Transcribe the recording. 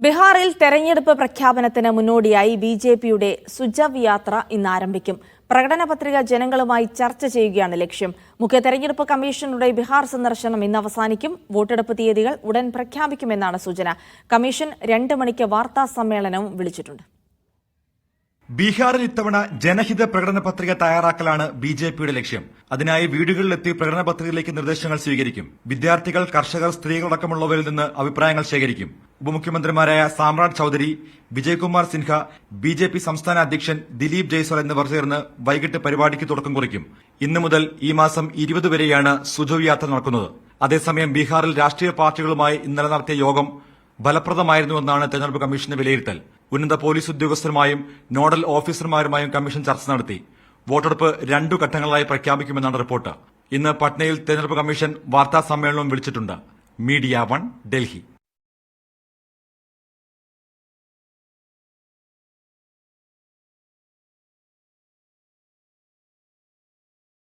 ബീഹാറിൽ തെരഞ്ഞെടുപ്പ് പ്രഖ്യാപനത്തിന് മുന്നോടിയായി ബിജെപിയുടെ സുജവ് യാത്ര ഇന്ന് ആരംഭിക്കും. പ്രകടന പത്രിക ജനങ്ങളുമായി ചർച്ച ചെയ്യുകയാണ് ലക്ഷ്യം. മുഖ്യ തെരഞ്ഞെടുപ്പ് കമ്മീഷണറുടെ ബീഹാർ സന്ദർശനം ഇന്ന് അവസാനിക്കും. വോട്ടെടുപ്പ് തീയതികൾ ഉടൻ പ്രഖ്യാപിക്കുമെന്നാണ് സൂചന. കമ്മീഷൻ 2 മണിക്ക് വാർത്താ സമ്മേളനവും വിളിച്ചിട്ടുണ്ട്. ബീഹാറിൽ ഇത്തവണ ജനഹിത പ്രകടന പത്രിക തയ്യാറാക്കലാണ് ബിജെപിയുടെ ലക്ഷ്യം. അതിനായി വീടുകളിലെത്തി പ്രകടന പത്രികയിലേക്ക് നിർദ്ദേശങ്ങൾ സ്വീകരിക്കും. വിദ്യാർത്ഥികൾ, കർഷകർ, സ്ത്രീകളടക്കമുള്ളവരിൽ നിന്ന് അഭിപ്രായങ്ങൾ ശേഖരിക്കും. ഉപമുഖ്യമന്ത്രിമാരായ സാമ്രാട് ചൌധരി, വിജയ്കുമാർ സിൻഹ, ബിജെപി സംസ്ഥാന അധ്യക്ഷൻ ദിലീപ് ജയ്സ്വാൾ എന്നിവർ ചേർന്ന് വൈകിട്ട് പരിപാടിക്ക് തുടക്കം കുറിക്കും. ഇന്നു മുതൽ ഈ മാസം 20 വരെയാണ് സുജവ് യാത്ര നടക്കുന്നത്. അതേസമയം ബീഹാറിൽ രാഷ്ട്രീയ പാർട്ടികളുമായി ഇന്നലെ നടത്തിയ യോഗം ഫലപ്രദമായിരുന്നുവെന്നാണ് തെരഞ്ഞെടുപ്പ് കമ്മീഷന്റെ വിലയിരുത്തൽ. ഉന്നത പോലീസ് ഉദ്യോഗസ്ഥരുമായും നോഡൽ ഓഫീസർമാരുമായും കമ്മീഷൻ ചർച്ച നടത്തി. വോട്ടെടുപ്പ് 2 ഘട്ടങ്ങളായി പ്രഖ്യാപിക്കുമെന്നാണ് റിപ്പോർട്ട്. ഇന്ന് പട്നയിൽ തെരഞ്ഞെടുപ്പ് കമ്മീഷൻ വാർത്താ സമ്മേളനവും വിളിച്ചിട്ടുണ്ട്. മീഡിയ 1, ഡൽഹി.